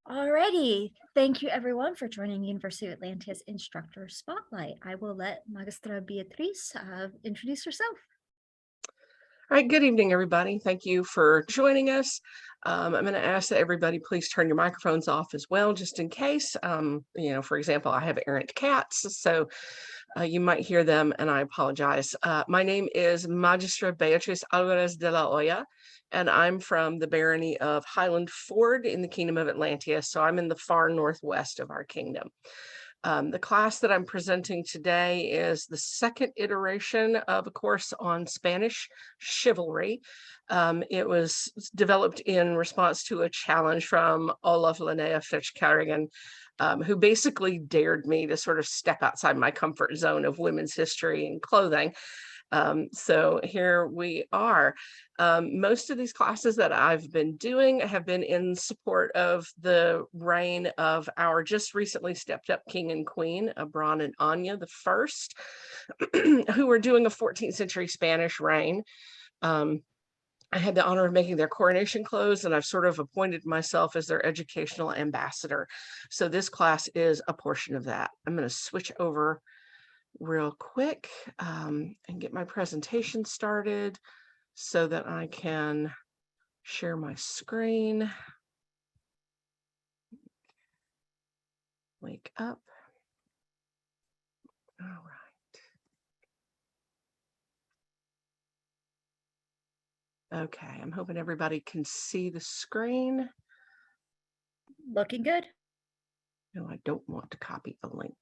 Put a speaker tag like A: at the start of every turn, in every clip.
A: Alrighty, thank you everyone for joining University of Atlantis Instructor Spotlight. I will let Magistra Beatriz introduce herself.
B: All right, good evening, everybody. Thank you for joining us. I'm going to ask that everybody please turn your microphones off as well, just in case. For example, I have errant cats, so you might hear them, and I apologize. My name is Magistra Beatriz Alvarez de la Hoya, and I'm from the barony of Highland Ford in the Kingdom of Atlantis, so I'm in the far northwest of our kingdom. The class that I'm presenting today is the second iteration of a course on Spanish chivalry. It was developed in response to a challenge from Olaf Linnea Fitch-Carrigan, who basically dared me to sort of step outside my comfort zone of women's history and clothing. So here we are. Most of these classes that I've been doing have been in support of the reign of our just recently stepped up king and queen, Abran and Anya the First, who were doing a 14th century Spanish reign. I had the honor of making their coronation clothes, and I've sort of appointed myself as their educational ambassador. So this class is a portion of that. I'm going to switch over real quick and get my presentation started so that I can share my screen. Wake up. All right. Okay, I'm hoping everybody can see the screen.
A: Looking good.
B: No, I don't want to copy the link.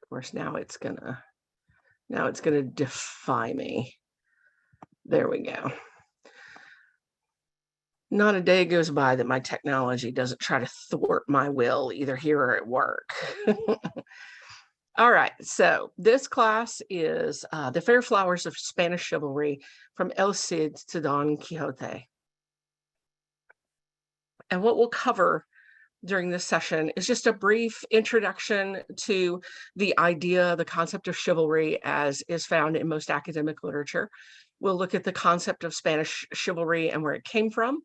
B: Of course, now it's gonna defy me. There we go. Not a day goes by that my technology doesn't try to thwart my will, either here or at work. All right, so this class is The Fair Flowers of Spanish Chivalry, from El Cid to Don Quixote. And what we'll cover during this session is just a brief introduction to the idea, the concept of chivalry as is found in most academic literature. We'll look at the concept of Spanish chivalry and where it came from.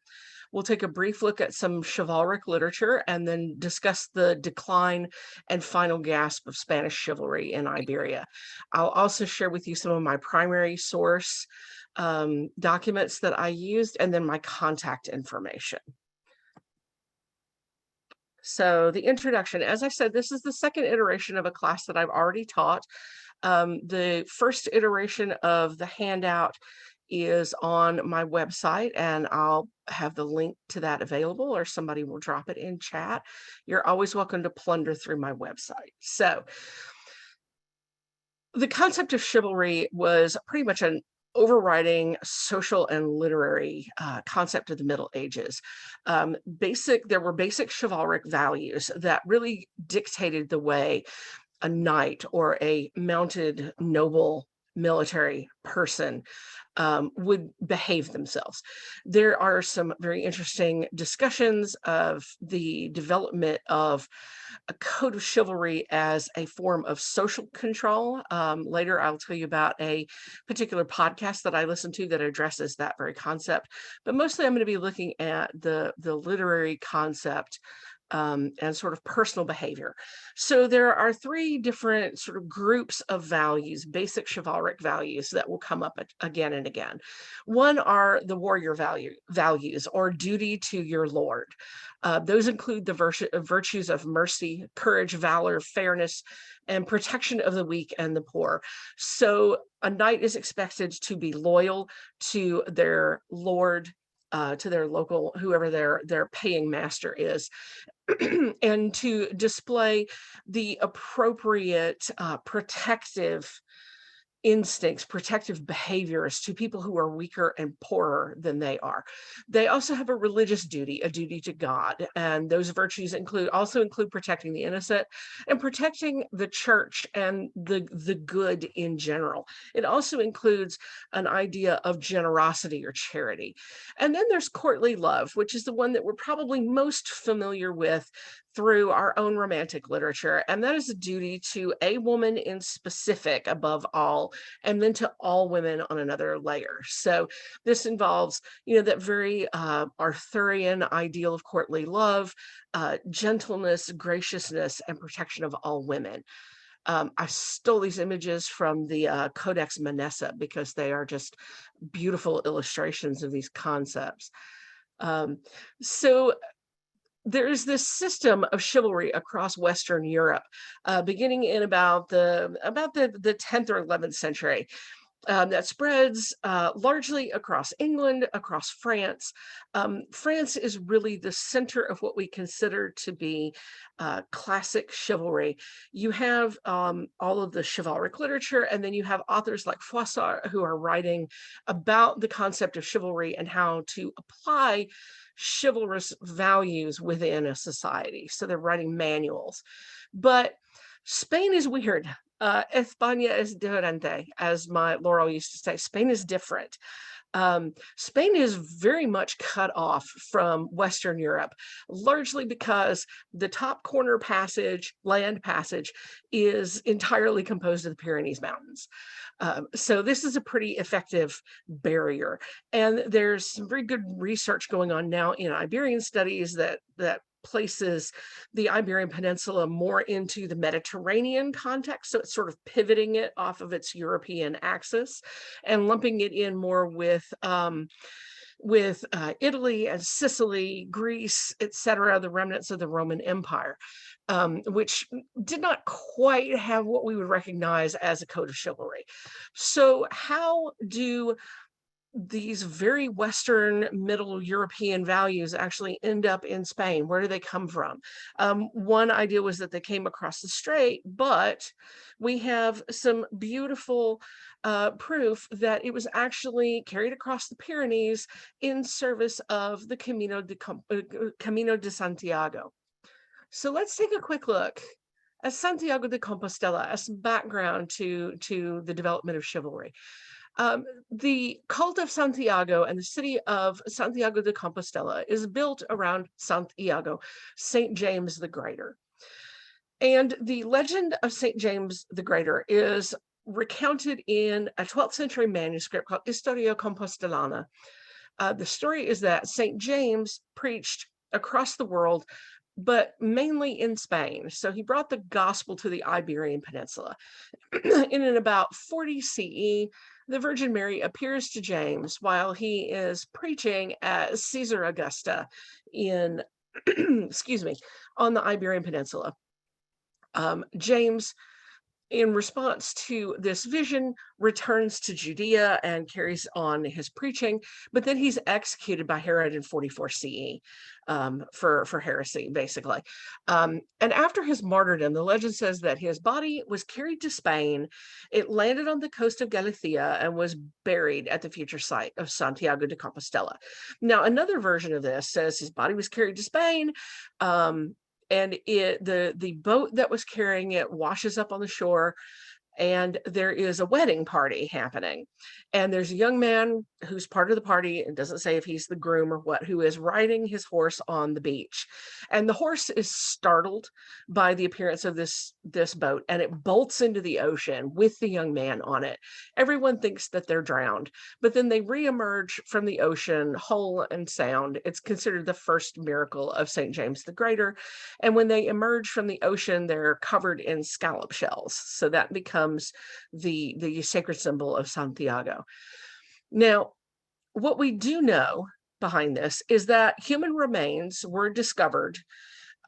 B: We'll take a brief look at some chivalric literature and then discuss the decline and final gasp of Spanish chivalry in Iberia. I'll also share with you some of my primary source documents that I used, and then my contact information. So the introduction, as I said, this is the second iteration of a class that I've already taught. The first iteration of the handout is on my website, and I'll have the link to that available, or somebody will drop it in chat. You're always welcome to plunder through my website. So the concept of chivalry was pretty much an overriding social and literary concept of the Middle Ages. There were basic chivalric values that really dictated the way a knight or a mounted noble military person would behave themselves. There are some very interesting discussions of the development of a code of chivalry as a form of social control. Later, I'll tell you about a particular podcast that I listen to that addresses that very concept. But mostly, I'm going to be looking at the literary concept and sort of personal behavior. So there are three different sort of groups of values, basic chivalric values, that will come up again and again. One are the warrior values, or duty to your lord. Those include the virtues of mercy, courage, valor, fairness, and protection of the weak and the poor. So a knight is expected to be loyal to their lord, to their local, whoever their paying master is, and to display the appropriate protective instincts, protective behaviors to people who are weaker and poorer than they are. They also have a religious duty, a duty to God, and those virtues also include protecting the innocent and protecting the church and the good in general. It also includes an idea of generosity or charity. And then there's courtly love, which is the one that we're probably most familiar with through our own romantic literature, and that is a duty to a woman in specific above all, and then to all women on another layer. So this involves, that very Arthurian ideal of courtly love, gentleness, graciousness, and protection of all women. I stole these images from the Codex Manessa because they are just beautiful illustrations of these concepts. So there's this system of chivalry across Western Europe, beginning in about the 10th or 11th century, that spreads largely across England, across France. France is really the center of what we consider to be classic chivalry. You have all of the chivalric literature, and then you have authors like Froissart who are writing about the concept of chivalry and how to apply chivalrous values within a society. So they're writing manuals. But Spain is weird. España es diferente, as my Laurel used to say. Spain is different. Spain is very much cut off from Western Europe, largely because the top corner passage, land passage, is entirely composed of the Pyrenees Mountains. So this is a pretty effective barrier. And there's some very good research going on now in Iberian studies that places the Iberian Peninsula more into the Mediterranean context. So it's sort of pivoting it off of its European axis and lumping it in more with Italy and Sicily, Greece, etc., the remnants of the Roman Empire, which did not quite have what we would recognize as a code of chivalry. So how do these very Western Middle European values actually end up in Spain? Where do they come from? One idea was that they came across the strait, but we have some beautiful proof that it was actually carried across the Pyrenees in service of the Camino de Santiago. So let's take a quick look at Santiago de Compostela as some background to the development of chivalry. The cult of Santiago and the city of Santiago de Compostela is built around Santiago, St. James the Greater. And the legend of St. James the Greater is recounted in a 12th century manuscript called Historia Compostelana. The story is that St. James preached across the world, but mainly in Spain. So he brought the gospel to the Iberian Peninsula. In about 40 CE, the Virgin Mary appears to James while he is preaching at Caesar Augusta in, excuse me, on the Iberian Peninsula. James, in response to this vision, returns to Judea and carries on his preaching, but then he's executed by Herod in 44 CE for heresy, basically. And after his martyrdom, the legend says that his body was carried to Spain. It landed on the coast of Galicia and was buried at the future site of Santiago de Compostela. Now, another version of this says his body was carried to Spain, and the boat that was carrying it washes up on the shore, and there is a wedding party happening. And there's a young man who's part of the party, it doesn't say if he's the groom or what, who is riding his horse on the beach. And the horse is startled by the appearance of this boat, and it bolts into the ocean with the young man on it. Everyone thinks that they're drowned, but then they reemerge from the ocean whole and sound. It's considered the first miracle of St. James the Greater. And when they emerge from the ocean, they're covered in scallop shells. So that becomes the sacred symbol of Santiago. Now, what we do know behind this is that human remains were discovered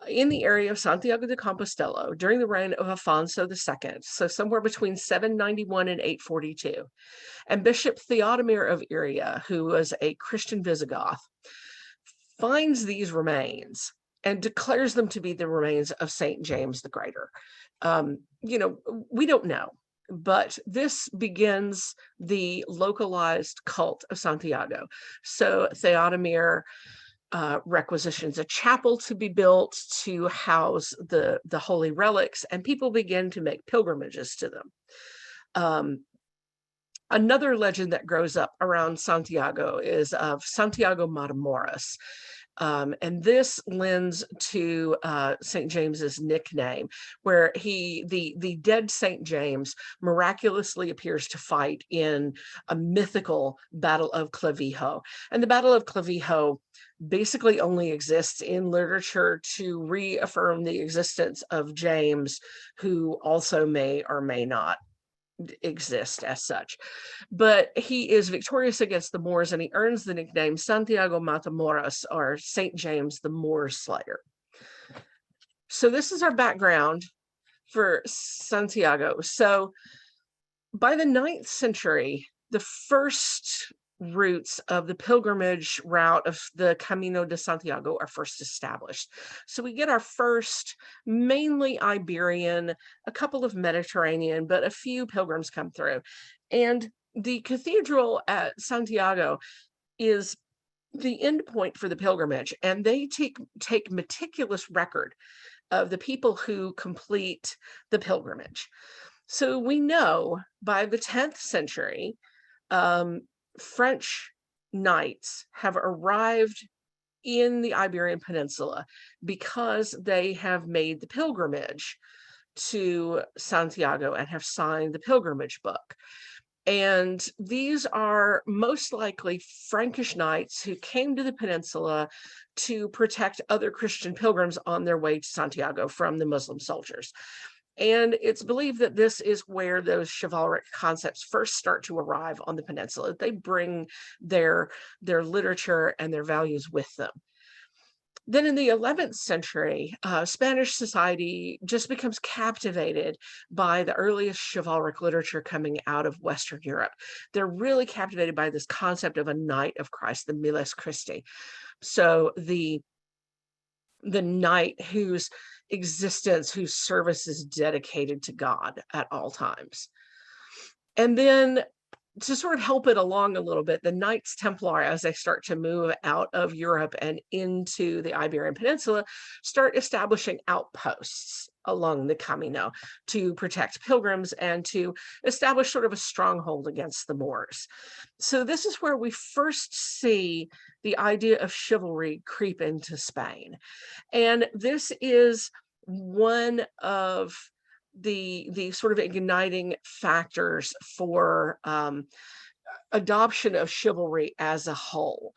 B: in the area of Santiago de Compostela during the reign of Afonso II, so somewhere between 791 and 842. And Bishop Theodomir of Iria, who was a Christian Visigoth, finds these remains and declares them to be the remains of St. James the Greater. We don't know, but this begins the localized cult of Santiago. So Theodomir requisitions a chapel to be built to house the holy relics, and people begin to make pilgrimages to them. Another legend that grows up around Santiago is of Santiago Matamoros. And this lends to St. James's nickname, where the dead St. James miraculously appears to fight in a mythical Battle of Clavijo. And the Battle of Clavijo basically only exists in literature to reaffirm the existence of James, who also may or may not exist as such. But he is victorious against the Moors, and he earns the nickname Santiago Matamoros, or St. James the Moor Slayer. So this is our background for Santiago. So by the 9th century, the first routes of the pilgrimage route of the Camino de Santiago are first established. So we get our first mainly Iberian, a couple of Mediterranean, but a few pilgrims come through. And the cathedral at Santiago is the end point for the pilgrimage, and they take meticulous record of the people who complete the pilgrimage. So we know by the 10th century, French knights have arrived in the Iberian Peninsula because they have made the pilgrimage to Santiago and have signed the pilgrimage book. And these are most likely Frankish knights who came to the peninsula to protect other Christian pilgrims on their way to Santiago from the Muslim soldiers. And it's believed that this is where those chivalric concepts first start to arrive on the peninsula. They bring their literature and their values with them. Then in the 11th century, Spanish society just becomes captivated by the earliest chivalric literature coming out of Western Europe. They're really captivated by this concept of a knight of Christ, the Miles Christi. So the knight whose existence, whose service is dedicated to God at all times. And then to sort of help it along a little bit, the Knights Templar, as they start to move out of Europe and into the Iberian Peninsula, start establishing outposts along the Camino to protect pilgrims and to establish sort of a stronghold against the Moors. So this is where we first see the idea of chivalry creep into Spain. And this is one of the sort of igniting factors for adoption of chivalry as a whole.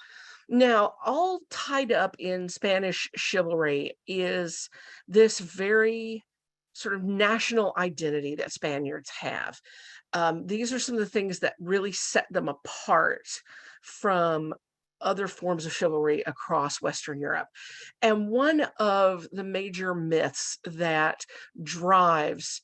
B: Now, all tied up in Spanish chivalry is this very sort of national identity that Spaniards have. These are some of the things that really set them apart from other forms of chivalry across Western Europe. And one of the major myths that drives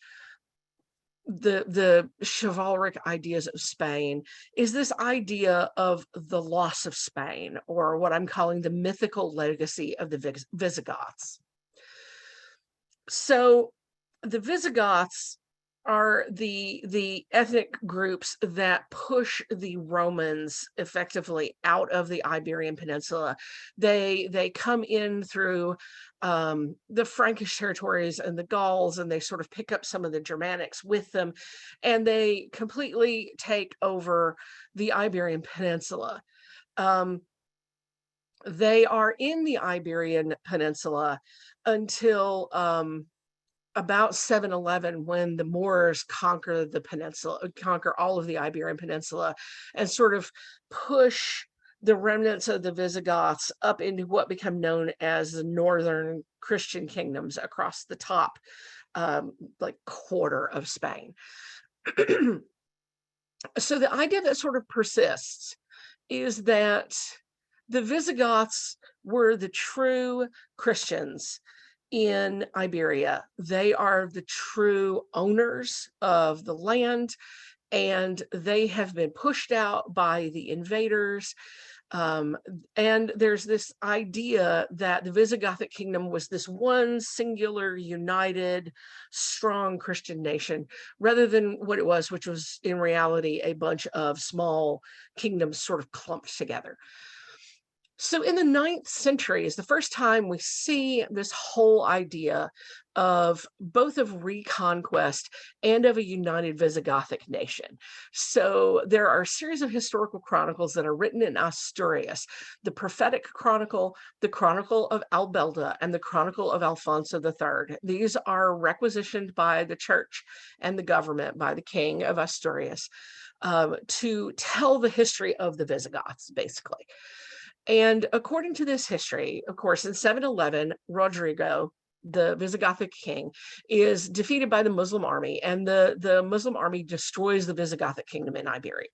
B: the chivalric ideas of Spain is this idea of the loss of Spain, or what I'm calling the mythical legacy of the Visigoths. So the Visigoths are the ethnic groups that push the Romans effectively out of the Iberian Peninsula. They come in through the Frankish territories and the Gauls, and they sort of pick up some of the Germanics with them, and they completely take over the Iberian Peninsula. They are in the Iberian Peninsula until about 711, when the Moors conquer the peninsula, conquer all of the Iberian Peninsula, and sort of push the remnants of the Visigoths up into what become known as the northern Christian kingdoms across the top, like quarter of Spain. So the idea that sort of persists is that the Visigoths were the true Christians in Iberia. They are the true owners of the land, and they have been pushed out by the invaders. And there's this idea that the Visigothic kingdom was this one singular, united, strong Christian nation, rather than what it was, which was in reality a bunch of small kingdoms sort of clumped together. So in the 9th century is the first time we see this whole idea of both of reconquest and of a united Visigothic nation. So there are a series of historical chronicles that are written in Asturias, the prophetic chronicle, the chronicle of Albelda, and the chronicle of Alfonso III. These are requisitioned by the church and the government, by the king of Asturias, to tell the history of the Visigoths, basically. And according to this history, of course, in 711, Rodrigo, the Visigothic king, is defeated by the Muslim army, and the Muslim army destroys the Visigothic kingdom in Iberia.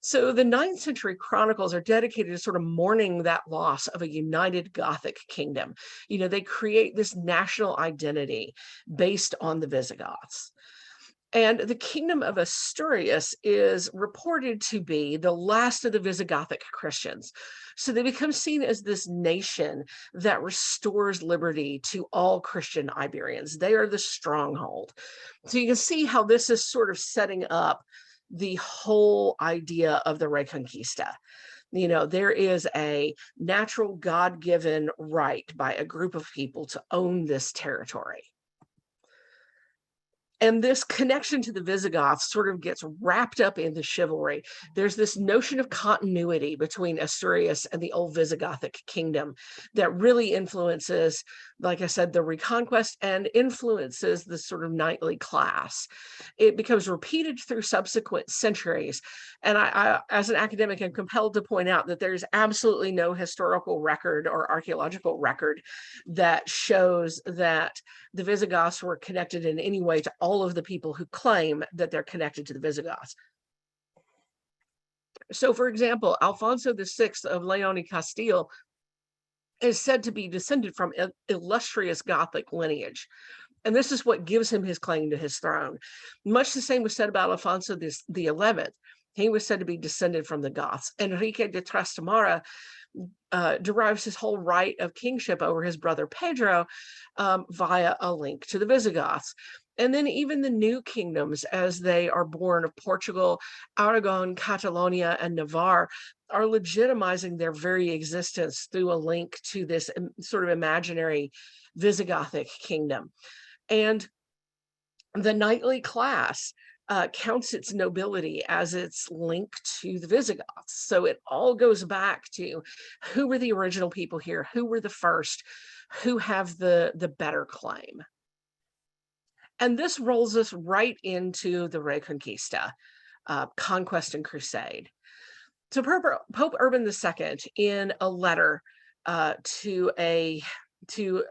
B: So the 9th century chronicles are dedicated to sort of mourning that loss of a united Gothic kingdom. You know, they create this national identity based on the Visigoths. And the kingdom of Asturias is reported to be the last of the Visigothic Christians. So they become seen as this nation that restores liberty to all Christian Iberians. They are the stronghold. So you can see how this is sort of setting up the whole idea of the Reconquista. You know, there is a natural God-given right by a group of people to own this territory. And this connection to the Visigoths sort of gets wrapped up in the chivalry. There's this notion of continuity between Asturias and the old Visigothic kingdom that really influences, like I said, the Reconquest and influences the sort of knightly class. It becomes repeated through subsequent centuries. And I, as an academic, am compelled to point out that there's absolutely no historical record or archaeological record that shows that the Visigoths were connected in any way to all of the people who claim that they're connected to the Visigoths. So, for example, Alfonso VI of Leon y Castile is said to be descended from illustrious Gothic lineage. And this is what gives him his claim to his throne. Much the same was said about Alfonso the 11th. He was said to be descended from the Goths. Enrique de Trastamara derives his whole right of kingship over his brother Pedro via a link to the Visigoths. And then even the new kingdoms, as they are born of Portugal, Aragon, Catalonia, and Navarre, are legitimizing their very existence through a link to this sort of imaginary Visigothic kingdom. And the knightly class counts its nobility as its link to the Visigoths. So it all goes back to who were the original people here, who were the first, who have the better claim. And this rolls us right into the Reconquista, conquest and crusade. So Pope Urban II, in a letter to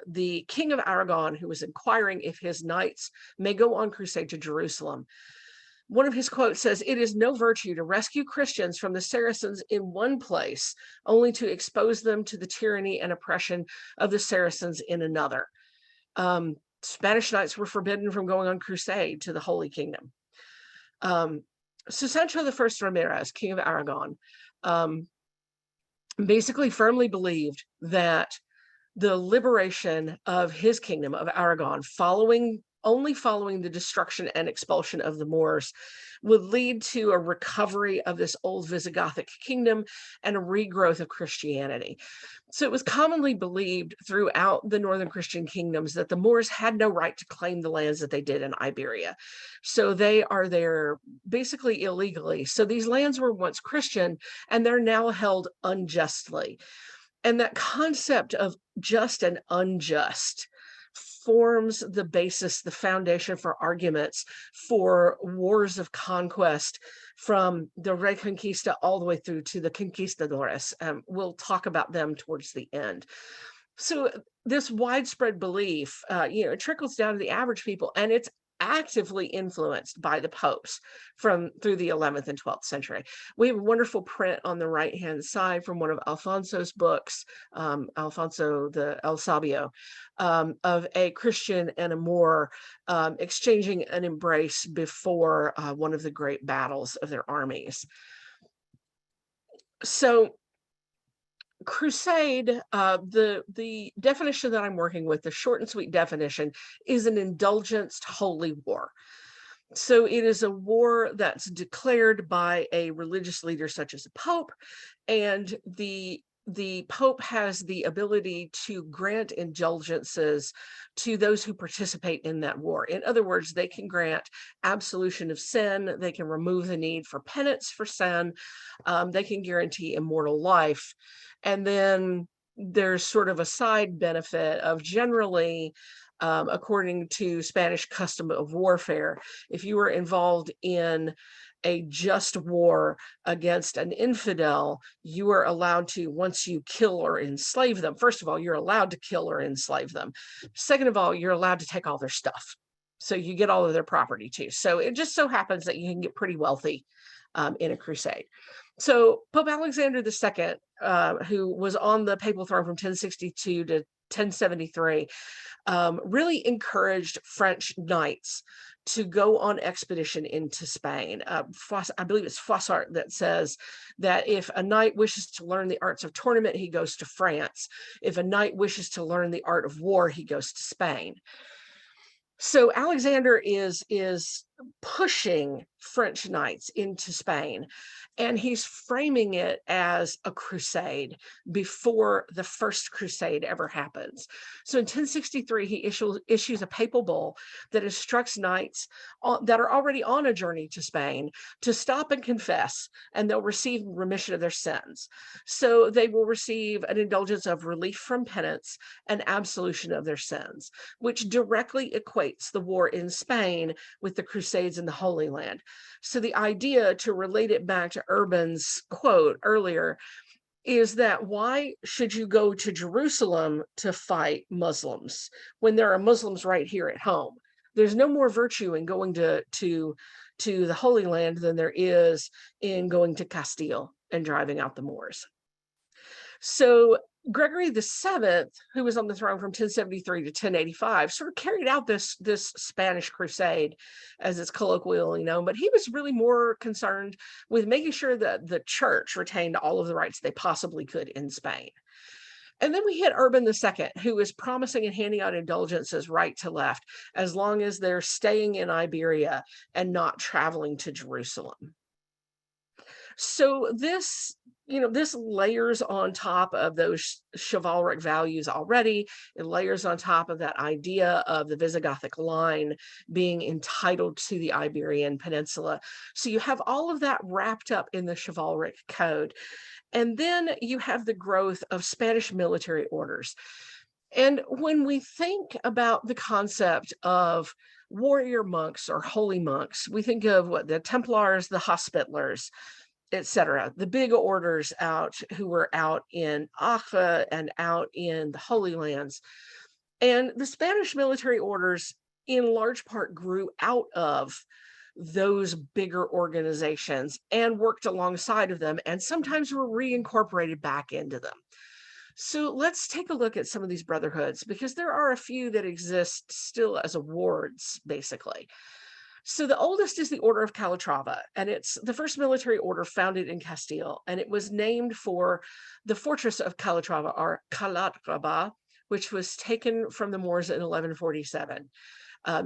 B: the King of Aragon, who was inquiring if his knights may go on crusade to Jerusalem, one of his quotes says, "It is no virtue to rescue Christians from the Saracens in one place, only to expose them to the tyranny and oppression of the Saracens in another." Spanish knights were forbidden from going on crusade to the Holy Kingdom. So Sancho I Ramirez, King of Aragon, basically firmly believed that the liberation of his kingdom of Aragon, only following the destruction and expulsion of the Moors, would lead to a recovery of this old Visigothic kingdom and a regrowth of Christianity. So it was commonly believed throughout the northern Christian kingdoms that the Moors had no right to claim the lands that they did in Iberia. So they are there basically illegally. So these lands were once Christian, and they're now held unjustly. And that concept of just and unjust forms the basis, the foundation for arguments for wars of conquest from the Reconquista all the way through to the Conquistadores. We'll talk about them towards the end. So this widespread belief, it trickles down to the average people, and it's actively influenced by the popes through the 11th and 12th century. We have a wonderful print on the right-hand side from one of Alfonso's books, Alfonso the El Sabio, of a Christian and a Moor exchanging an embrace before one of the great battles of their armies. So crusade, the definition that I'm working with, the short and sweet definition, is an indulgenced holy war. So it is a war that's declared by a religious leader such as a pope, and the the Pope has the ability to grant indulgences to those who participate in that war. In other words, they can grant absolution of sin, they can remove the need for penance for sin, they can guarantee immortal life. And then there's sort of a side benefit of generally, according to Spanish custom of warfare, if you were involved in a just war against an infidel, you are allowed to, once you kill or enslave them, first of all, you're allowed to kill or enslave them. Second of all, you're allowed to take all their stuff. So you get all of their property too. So it just so happens that you can get pretty wealthy in a crusade. So Pope Alexander II, who was on the papal throne from 1062 to 1073, really encouraged French knights to go on expedition into Spain. I believe it's Froissart that says that if a knight wishes to learn the arts of tournament, he goes to France. If a knight wishes to learn the art of war, he goes to Spain. So Alexander is pushing French knights into Spain, and he's framing it as a crusade before the first crusade ever happens. So in 1063, he issues a papal bull that instructs knights that are already on a journey to Spain to stop and confess, and they'll receive remission of their sins. So they will receive an indulgence of relief from penance and absolution of their sins, which directly equates the war in Spain with the Crusades in the Holy Land. So the idea, to relate it back to Urban's quote earlier, is that why should you go to Jerusalem to fight Muslims when there are Muslims right here at home? There's no more virtue in going to the Holy Land than there is in going to Castile and driving out the Moors. So Gregory VII, who was on the throne from 1073 to 1085, sort of carried out this Spanish crusade, as it's colloquially known, but he was really more concerned with making sure that the church retained all of the rights they possibly could in Spain. And then we hit Urban II, who is promising and handing out indulgences right to left, as long as they're staying in Iberia and not traveling to Jerusalem. So this layers on top of those chivalric values already. It layers on top of that idea of the Visigothic line being entitled to the Iberian Peninsula. So you have all of that wrapped up in the chivalric code. And then you have the growth of Spanish military orders. And when we think about the concept of warrior monks or holy monks, we think of the Templars, the Hospitallers, etc., the big orders who were out in Acre and out in the Holy Lands. And the Spanish military orders in large part grew out of those bigger organizations and worked alongside of them, and sometimes were reincorporated back into them. So let's take a look at some of these brotherhoods, because there are a few that exist still as awards, basically. So the oldest is the Order of Calatrava, and it's the first military order founded in Castile, and it was named for the fortress of Calatrava, or Calatrava, which was taken from the Moors in 1147.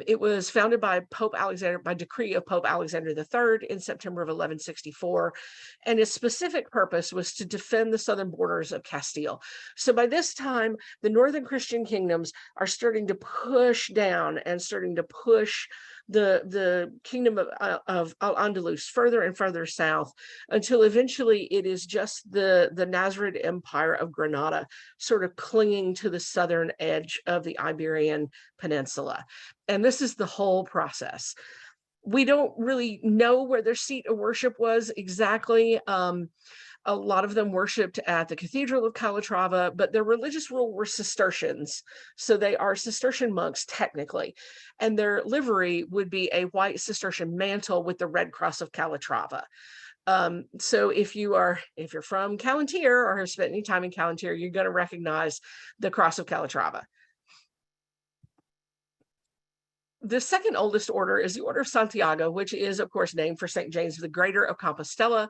B: It was founded by decree of Pope Alexander III in September of 1164, and its specific purpose was to defend the southern borders of Castile. So by this time, the northern Christian kingdoms are starting to push down and starting to push the kingdom of Al-Andalus further and further south, until eventually it is just the Nasrid Empire of Granada sort of clinging to the southern edge of the Iberian Peninsula. And this is the whole process. We don't really know where their seat of worship was exactly. A lot of them worshipped at the Cathedral of Calatrava, but their religious rule were Cistercians. So they are Cistercian monks, technically. And their livery would be a white Cistercian mantle with the Red Cross of Calatrava. So if you're from Calontir or have spent any time in Calontir, you're going to recognize the Cross of Calatrava. The second oldest order is the Order of Santiago, which is, of course, named for St. James the Greater of Compostela.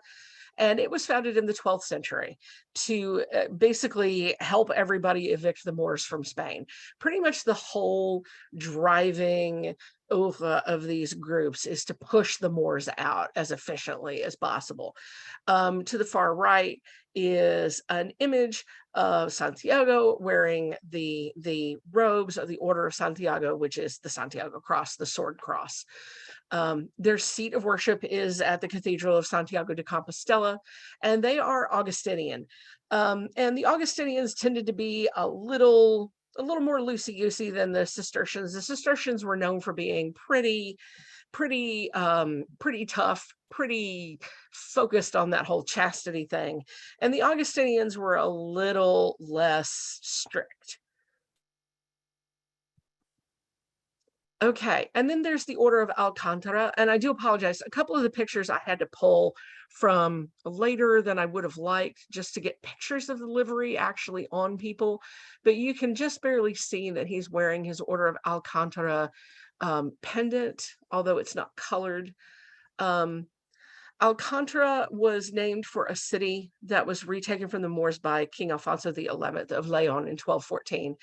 B: And it was founded in the 12th century to basically help everybody evict the Moors from Spain. Pretty much the whole driving of these groups is to push the Moors out as efficiently as possible. To the far right is an image of Santiago wearing the robes of the Order of Santiago, which is the Santiago cross, the sword cross. Their seat of worship is at the Cathedral of Santiago de Compostela, and they are Augustinian. And the Augustinians tended to be a little more loosey-goosey than the Cistercians. The Cistercians were known for being pretty tough, pretty focused on that whole chastity thing. And the Augustinians were a little less strict. Okay, and then there's the Order of Alcantara, and I do apologize. A couple of the pictures I had to pull from later than I would have liked, just to get pictures of the livery actually on people, but you can just barely see that he's wearing his Order of Alcantara pendant, although it's not colored. Alcantara was named for a city that was retaken from the Moors by King Alfonso XI of Leon in 1214.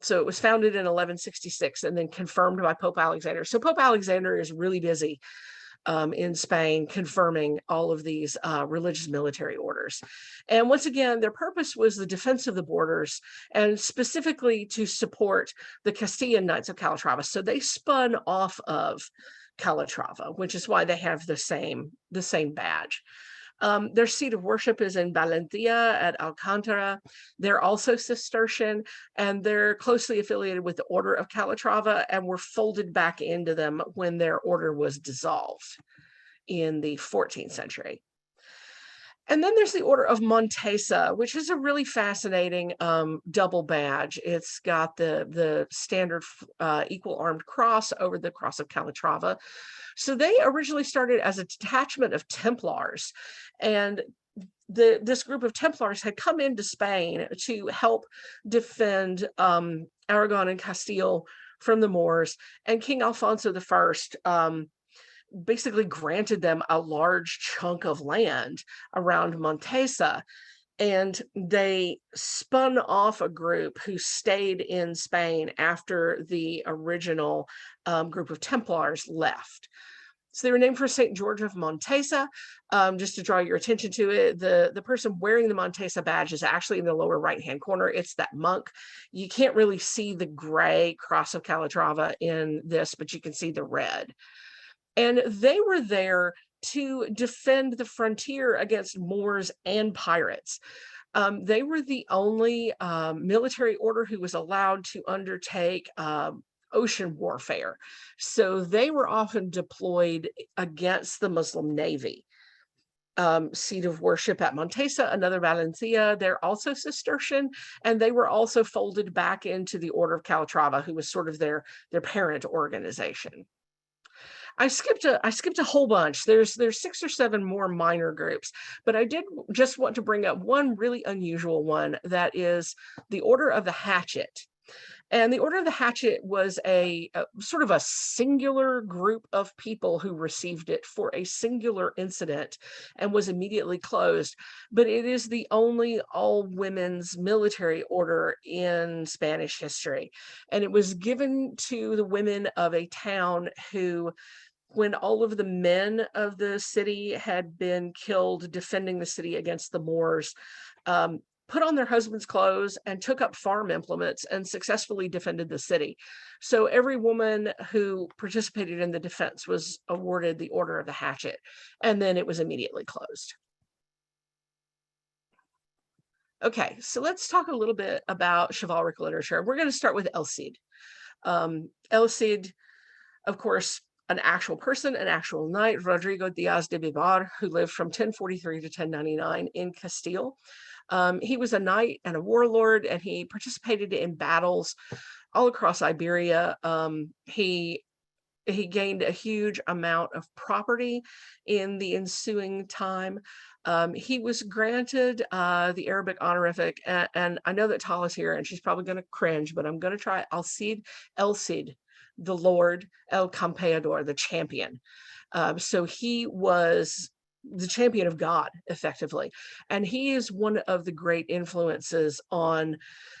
B: So it was founded in 1166 and then confirmed by Pope Alexander. So Pope Alexander is really busy in Spain confirming all of these religious military orders. And once again, their purpose was the defense of the borders, and specifically to support the Castilian Knights of Calatrava. So they spun off of Calatrava, which is why they have the same badge. Their seat of worship is in Valencia at Alcantara. They're also Cistercian, and they're closely affiliated with the Order of Calatrava and were folded back into them when their order was dissolved in the 14th century. And then there's the Order of Montesa, which is a really fascinating double badge. It's got the standard equal armed cross over the cross of Calatrava. So they originally started as a detachment of Templars, and this group of Templars had come into Spain to help defend Aragon and Castile from the Moors, and King Alfonso I basically granted them a large chunk of land around Montesa, and they spun off a group who stayed in Spain after the original group of Templars left. So they were named for St. George of Montesa. Just to draw your attention to it, the person wearing the Montesa badge is actually in the lower right-hand corner. It's that monk. You can't really see the gray cross of Calatrava in this, but you can see the red. And they were there to defend the frontier against Moors and pirates. They were the only military order who was allowed to undertake ocean warfare. So they were often deployed against the Muslim Navy. Seat of worship at Montesa, another Valencia. They're also Cistercian, and they were also folded back into the Order of Calatrava, who was sort of their parent organization. I skipped a whole bunch. There's 6 or 7 more minor groups, but I did just want to bring up one really unusual one, that is the Order of the Hatchet. And the Order of the Hatchet was a sort of a singular group of people who received it for a singular incident and was immediately closed. But it is the only all-women's military order in Spanish history. And it was given to the women of a town who, when all of the men of the city had been killed defending the city against the Moors, put on their husbands' clothes and took up farm implements and successfully defended the city. So every woman who participated in the defense was awarded the Order of the Hatchet, and then it was immediately closed. Okay, so let's talk a little bit about chivalric literature. We're going to start with El Cid. El Cid, of course, an actual person, an actual knight, Rodrigo Diaz de Bivar, who lived from 1043 to 1099 in Castile. He was a knight and a warlord, and he participated in battles all across Iberia. He gained a huge amount of property in the ensuing time. He was granted the Arabic honorific, and I know that Tala's here, and she's probably going to cringe, but I'm going to try El Cid, the Lord, El Campeador, the champion. So he was the champion of God, effectively. And he is one of the great influences on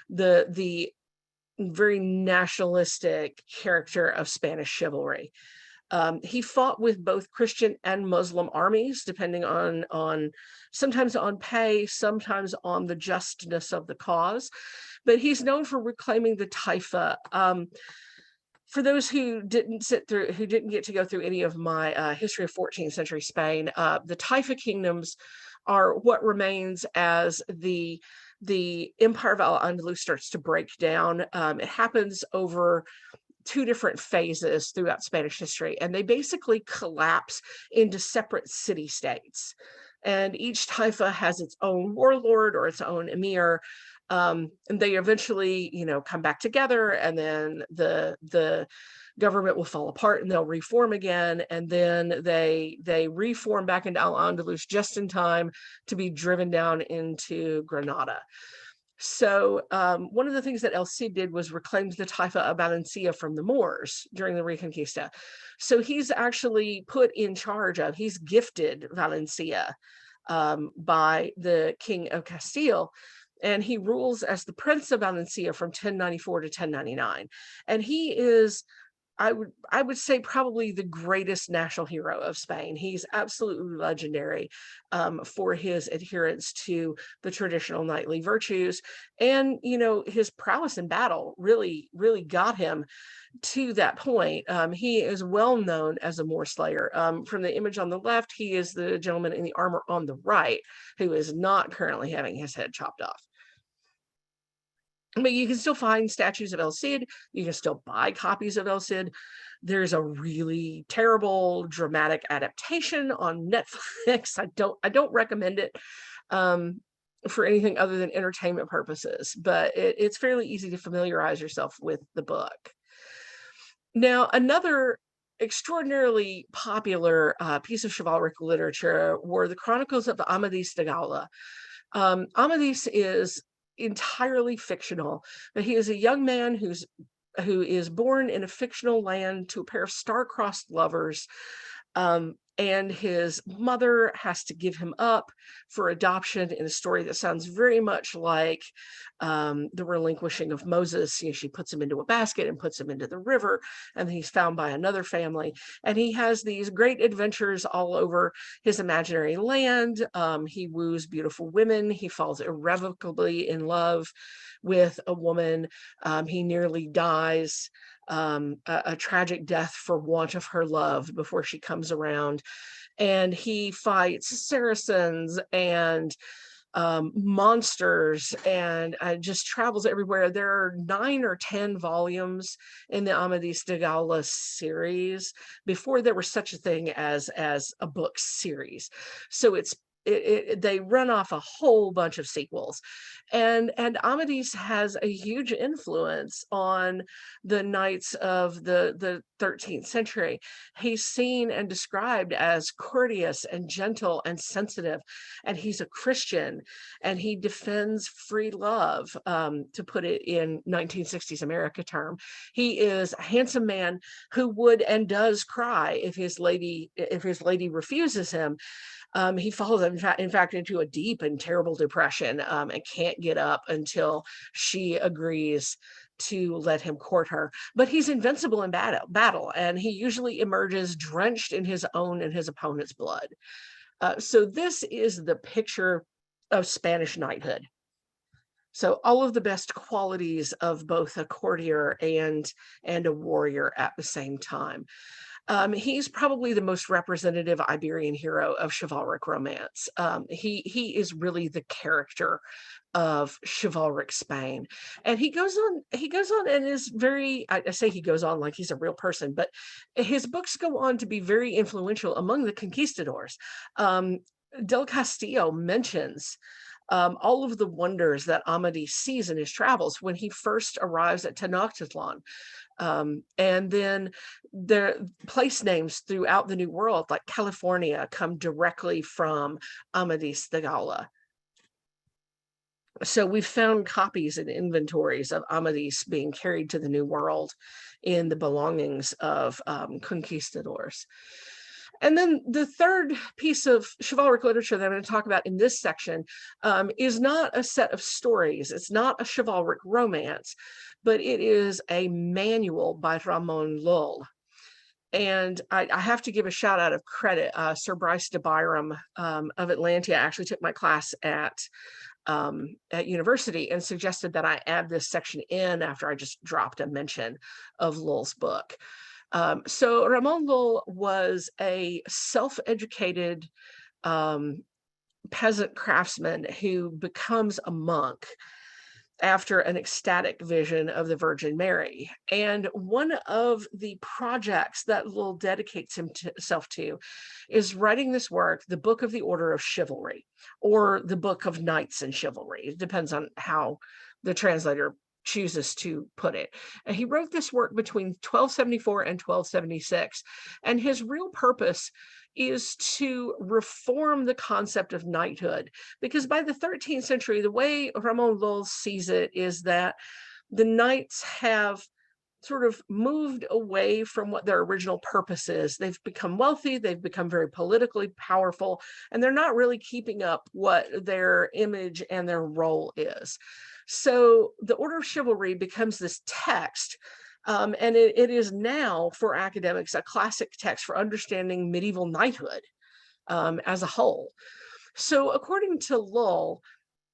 B: the very nationalistic character of Spanish chivalry. He fought with both Christian and Muslim armies, depending on sometimes on pay, sometimes on the justness of the cause. But he's known for reclaiming the Taifa. For those who didn't get to go through any of my history of 14th century Spain, the Taifa kingdoms are what remains as the Empire of Al-Andalus starts to break down. It happens over two different phases throughout Spanish history, and they basically collapse into separate city-states. And each Taifa has its own warlord or its own emir, and they eventually, come back together, and then the government will fall apart and they'll reform again, and then they reform back into Al-Andalus just in time to be driven down into Granada. So one of the things that El Cid did was reclaim the Taifa of Valencia from the Moors during the Reconquista. So he's actually he's gifted Valencia by the King of Castile, and he rules as the Prince of Valencia from 1094 to 1099. And he is, I would say, probably the greatest national hero of Spain. He's absolutely legendary for his adherence to the traditional knightly virtues, and his prowess in battle really got him to that point. He is well known as a Moor slayer. From the image on the left, he is the gentleman in the armor on the right who is not currently having his head chopped off. But you can still find statues of El Cid. You can still buy copies of El Cid. There's a really terrible dramatic adaptation on Netflix. I don't recommend it for anything other than entertainment purposes, but it's fairly easy to familiarize yourself with the book. Now, another extraordinarily popular piece of chivalric literature were the Chronicles of Amadis de Gaula. Amadis is entirely fictional, but he is a young man who is born in a fictional land to a pair of star-crossed lovers, and his mother has to give him up for adoption in a story that sounds very much like the relinquishing of Moses. She puts him into a basket and puts him into the river, and he's found by another family, and he has these great adventures all over his imaginary land. He woos beautiful women. He falls irrevocably in love with a woman. He nearly dies a tragic death for want of her love before she comes around, and he fights Saracens and monsters, and just travels everywhere. There are 9 or 10 volumes in the Amadis de Gaula series before there was such a thing as a book series. So they run off a whole bunch of sequels, and Amadis has a huge influence on the knights of the 13th century. He's seen and described as courteous and gentle and sensitive, and he's a Christian, and he defends free love, to put it in 1960s America term. He is a handsome man who would and does cry if his lady refuses him. He falls, in fact, into a deep and terrible depression, and can't get up until she agrees to let him court her. But he's invincible in battle, and he usually emerges drenched in his own and his opponent's blood. So this is the picture of Spanish knighthood. So all of the best qualities of both a courtier and a warrior at the same time. He's probably the most representative Iberian hero of chivalric romance. He is really the character of chivalric Spain, and he goes on and is very, I say he goes on like he's a real person, but his books go on to be very influential among the conquistadors. Del Castillo mentions all of the wonders that Amadis sees in his travels when he first arrives at Tenochtitlan. And then the place names throughout the New World, like California, come directly from Amadis de Gaula. So we've found copies and inventories of Amadis being carried to the New World in the belongings of conquistadors. And then the third piece of chivalric literature that I'm going to talk about in this section is not a set of stories. It's not a chivalric romance, but it is a manual by RAMON LLULL. And I have to give a shout out of credit. Sir Bryce de Byram of Atlantia actually took my class at university and suggested that I add this section in after I just dropped a mention of Lull's book. So Ramon Lull was a self-educated peasant craftsman who becomes a monk after an ecstatic vision of the Virgin Mary. And one of the projects that Lull dedicates himself to is writing this work, the Book of the Order of Chivalry, or the Book of Knights and Chivalry. It depends on how the translator chooses to put it. And he wrote this work between 1274 and 1276. And his real purpose is to reform the concept of knighthood, because by the 13th century, the way Ramon Lull sees it is that the knights have sort of moved away from what their original purpose is. They've become wealthy, they've become very politically powerful, and they're not really keeping up what their image and their role is. So the Order of Chivalry becomes this text, and it is now for academics a classic text for understanding medieval knighthood as a whole. So according to Lull,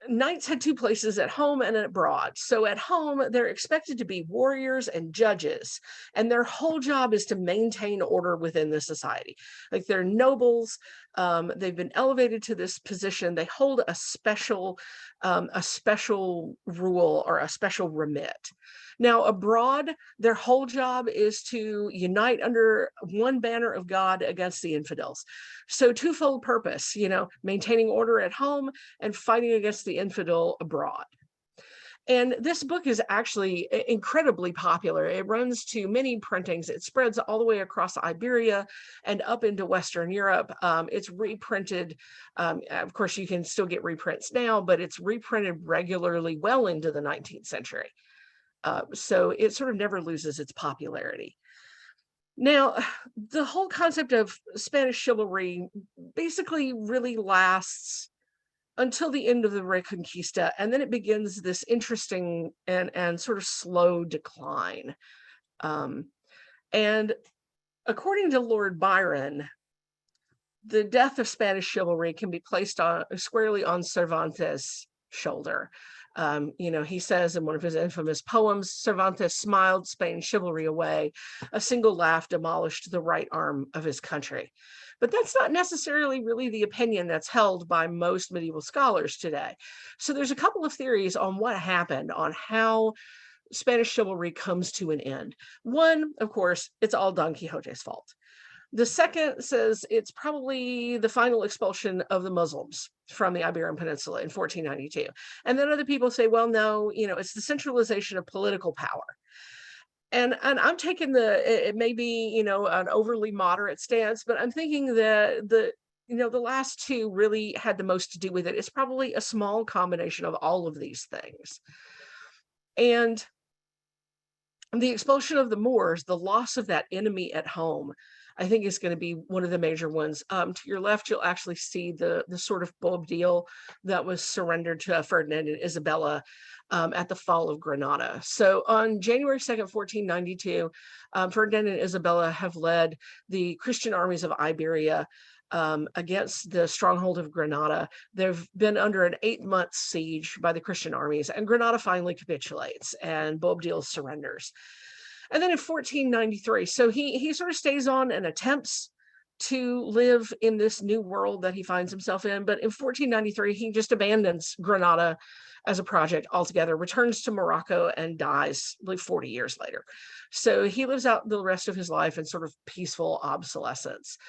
B: knights had two places, at home and abroad. So at home, they're expected to be warriors and judges, and their whole job is to maintain order within the society. Like, they're nobles, they've been elevated to this position, they hold a special rule or a special remit. Now, abroad, their whole job is to unite under one banner of God against the infidels. So twofold purpose, maintaining order at home and fighting against the infidel abroad. And this book is actually incredibly popular. It runs to many printings. It spreads all the way across Iberia and up into Western Europe. It's reprinted. Of course, you can still get reprints now, but it's reprinted regularly well into the 19th century. So it sort of never loses its popularity. Now, the whole concept of Spanish chivalry basically really lasts until the end of the Reconquista, and then it begins this interesting and sort of slow decline. And according to Lord Byron, the death of Spanish chivalry can be placed squarely on Cervantes' shoulder. He says in one of his infamous poems, Cervantes smiled Spain's chivalry away. A single laugh demolished the right arm of his country. But that's not necessarily really the opinion that's held by most medieval scholars today. So there's a couple of theories on what happened, on how Spanish chivalry comes to an end. One, of course, it's all Don Quixote's fault. The second says it's probably the final expulsion of the Muslims from the Iberian Peninsula in 1492. And then other people say, well, no, it's the centralization of political power. And I'm taking it may be, an overly moderate stance, but I'm thinking that the last two really had the most to do with it. It's probably a small combination of all of these things. And the expulsion of the Moors, the loss of that enemy at home, I think is going to be one of the major ones. To your left, you'll actually see the sort of bob deal that was surrendered to Ferdinand and Isabella at the fall of Granada. So on January 2nd, 1492, Ferdinand and Isabella have led the Christian armies of Iberia against the stronghold of Granada. They've been under an 8-month siege by the Christian armies, and Granada finally capitulates and Boabdil surrenders. And then in 1493, so he sort of stays on and attempts to live in this new world that he finds himself in. But in 1493, he just abandons Granada as a project altogether, returns to Morocco, and dies like 40 years later. So he lives out the rest of his life in sort of peaceful obsolescence.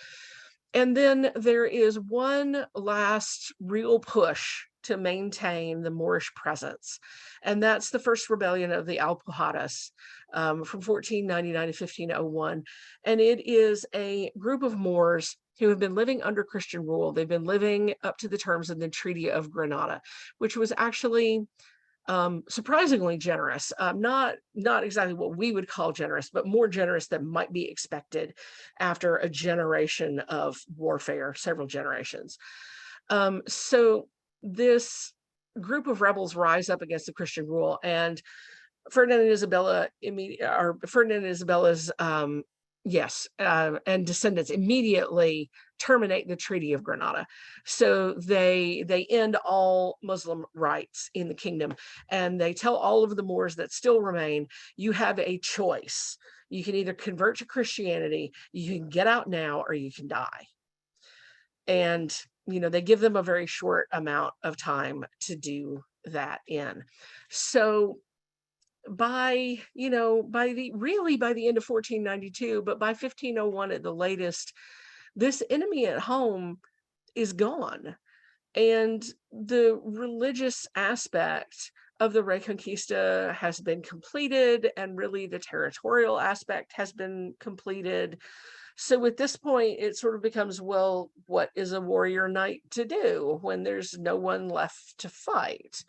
B: And then there is one last real push to maintain the Moorish presence. And that's the first rebellion of the Alpujarras from 1499 to 1501. And it is a group of Moors who have been living under Christian rule. They've been living up to the terms of the Treaty of Granada, which was actually surprisingly generous, not exactly what we would call generous, but more generous than might be expected after a generation of warfare, several generations. So this group of rebels rise up against the Christian rule, and Ferdinand and Isabella's Yes, and descendants immediately terminate the Treaty of Granada. So they end all Muslim rights in the kingdom, and they tell all of the Moors that still remain, you have a choice. You can either convert to Christianity, you can get out now, or you can die. And they give them a very short amount of time to do that in. So by the end of 1492, but by 1501 at the latest, this enemy at home is gone, and the religious aspect of the Reconquista has been completed, and really the territorial aspect has been completed. So at this point, it sort of becomes, well, what is a warrior knight to do when there's no one left to fight?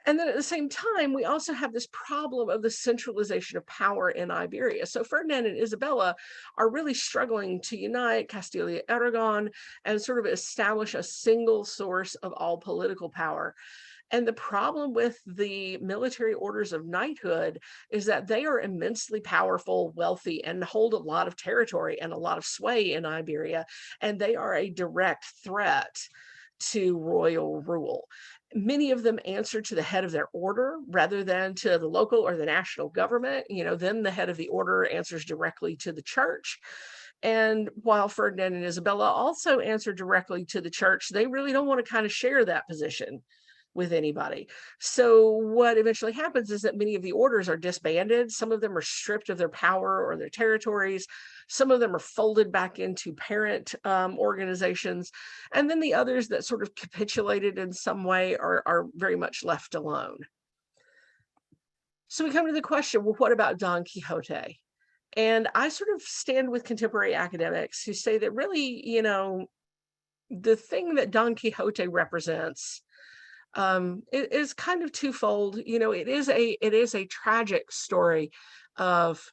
B: And then at the same time, we also have this problem of the centralization of power in Iberia. So Ferdinand and Isabella are really struggling to unite Castile Aragon and sort of establish a single source of all political power. And the problem with the military orders of knighthood is that they are immensely powerful, wealthy, and hold a lot of territory and a lot of sway in Iberia. And they are a direct threat to royal rule. Many of them answer to the head of their order rather than to the local or the national government. Then the head of the order answers directly to the church. And while Ferdinand and Isabella also answer directly to the church, they really don't want to kind of share that position with anybody. So what eventually happens is that many of the orders are disbanded. Some of them are stripped of their power or their territories. Some of them are folded back into parent organizations. And then the others that sort of capitulated in some way are very much left alone. So we come to the question, well, what about Don Quixote? And I sort of stand with contemporary academics who say that really, the thing that Don Quixote represents it is kind of twofold. It is a tragic story of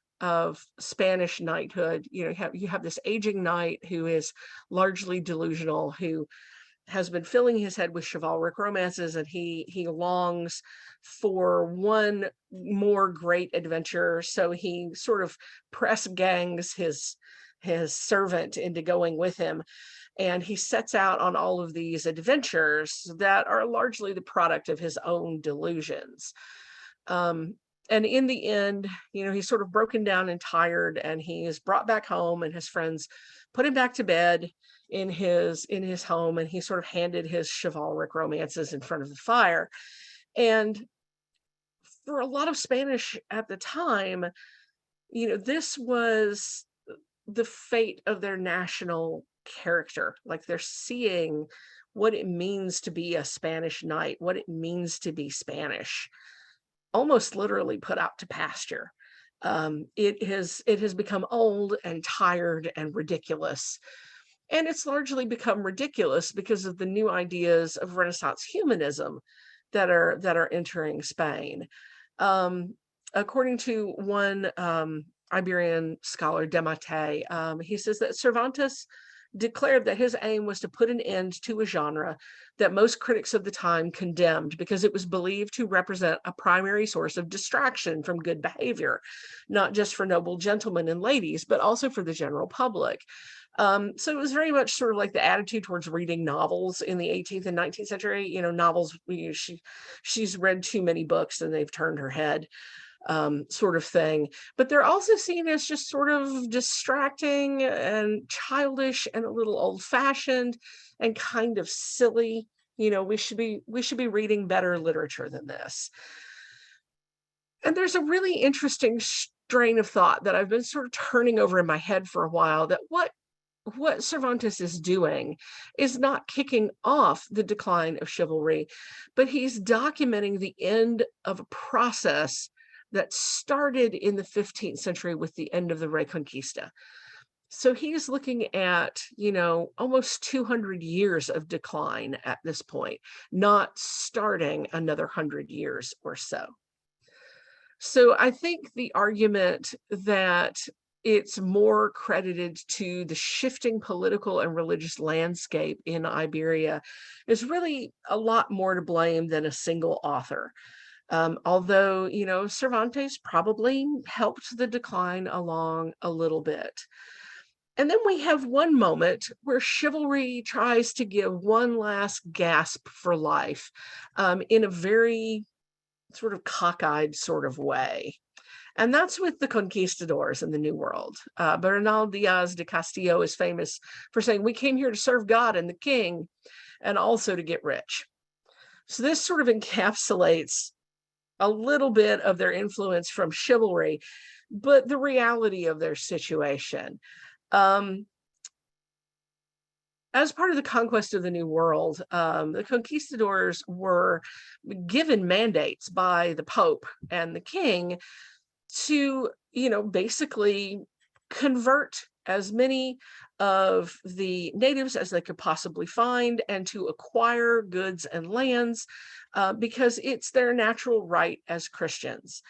B: Spanish knighthood. You have this aging knight who is largely delusional, who has been filling his head with chivalric romances, and he longs for one more great adventure. So he sort of press gangs his servant into going with him. And he sets out on all of these adventures that are largely the product of his own delusions. And in the end, he's sort of broken down and tired, and he is brought back home, and his friends put him back to bed in his home, and he sort of handed his chivalric romances in front of the fire. And for a lot of Spanish at the time, this was the fate of their national character. Like, they're seeing what it means to be a Spanish knight, what it means to be Spanish, almost literally put out to pasture. It has become old and tired and ridiculous. And it's largely become ridiculous because of the new ideas of Renaissance humanism that are entering Spain. According to one Iberian scholar, Demate, he says that Cervantes declared that his aim was to put an end to a genre that most critics of the time condemned because it was believed to represent a primary source of distraction from good behavior, not just for noble gentlemen and ladies, but also for the general public. So it was very much sort of like the attitude towards reading novels in the 18th and 19th century. Novels, she's read too many books and they've turned her head. Sort of thing. But they're also seen as just sort of distracting and childish and a little old-fashioned and kind of silly. We should be reading better literature than this. And there's a really interesting strain of thought that I've been sort of turning over in my head for a while, that what Cervantes is doing is not kicking off the decline of chivalry, but he's documenting the end of a process that started in the 15th century with the end of the Reconquista. So he's looking at, almost 200 years of decline at this point, not starting another 100 years or so. So I think the argument that it's more credited to the shifting political and religious landscape in Iberia is really a lot more to blame than a single author. Although, you know, Cervantes probably helped the decline along a little bit. And then we have one moment where chivalry tries to give one last gasp for life, in a very sort of cockeyed sort of way. And that's with the conquistadors in the New World. Bernal Diaz de Castillo is famous for saying, "We came here to serve God and the king, and also to get rich." So this sort of encapsulates a little bit of their influence from chivalry, but the reality of their situation. As part of the conquest of the New World, the conquistadors were given mandates by the Pope and the King to, you know, basically convert as many of the natives as they could possibly find and to acquire goods and lands, because it's their natural right as Christians.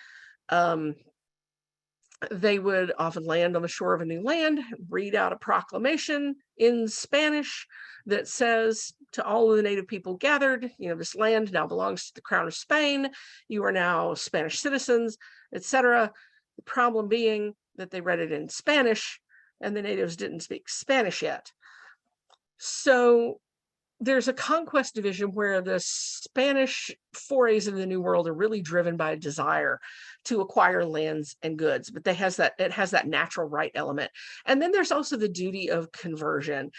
B: They would often land on the shore of a new land, read out a proclamation in Spanish that says to all of the native people gathered, you know, this land now belongs to the crown of Spain. You are now Spanish citizens, etc. The problem being that they read it in Spanish and the natives didn't speak Spanish yet. So there's a conquest division where the Spanish forays into the New World are really driven by a desire to acquire lands and goods, but it has that natural right element. And then there's also the duty of conversion.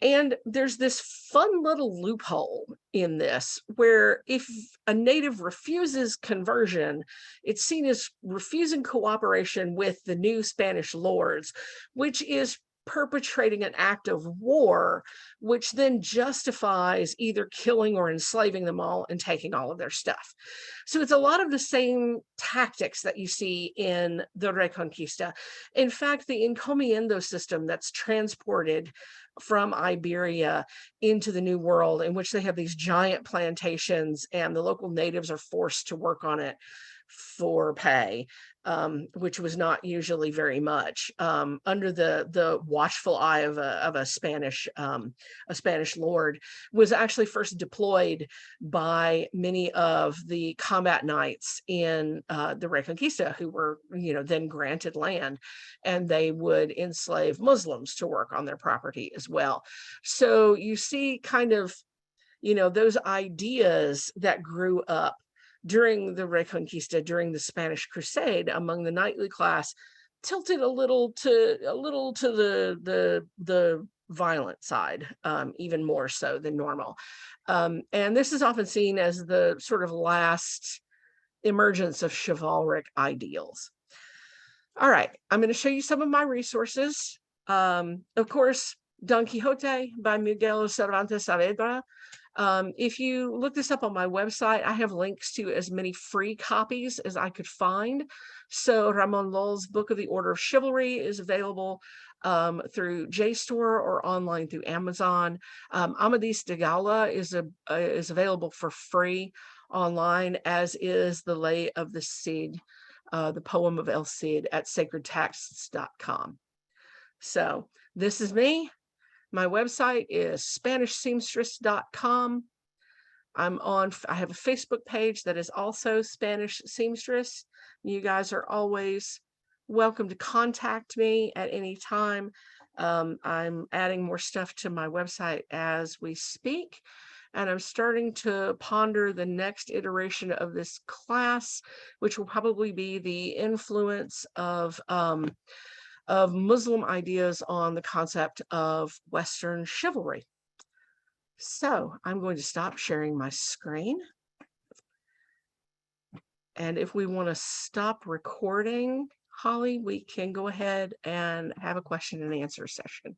B: And there's this fun little loophole in this where if a native refuses conversion, it's seen as refusing cooperation with the new Spanish lords, which is perpetrating an act of war, which then justifies either killing or enslaving them all and taking all of their stuff. So it's a lot of the same tactics that you see in the Reconquista. In fact, the encomiendo system that's transported from Iberia into the New World, in which they have these giant plantations and the local natives are forced to work on it for pay, which was not usually very much, under the watchful eye of a Spanish lord, was actually first deployed by many of the combat knights in the Reconquista, who were, you know, then granted land, and they would enslave Muslims to work on their property as well. So you see kind of, you know, those ideas that grew up during the Reconquista, during the Spanish Crusade among the knightly class, tilted a little to the violent side, even more so than normal. And this is often seen as the sort of last emergence of chivalric ideals. All right, I'm going to show you some of my resources. Of course, Don Quixote by Miguel Cervantes Saavedra. If you look this up on my website, I have links to as many free copies as I could find. So Ramon Lull's Book of the Order of Chivalry is available through JSTOR or online through Amazon. Amadis de Gaula is available for free online, as is the Lay of the Cid, the poem of El Cid, at sacredtexts.com. So this is me. My website is SpanishSeamstress.com. I have a Facebook page that is also Spanish Seamstress. You guys are always welcome to contact me at any time. I'm adding more stuff to my website as we speak, and I'm starting to ponder the next iteration of this class, which will probably be the influence of Muslim ideas on the concept of Western chivalry. So I'm going to stop sharing my screen. And if we want to stop recording, Holly, we can go ahead and have a question and answer session.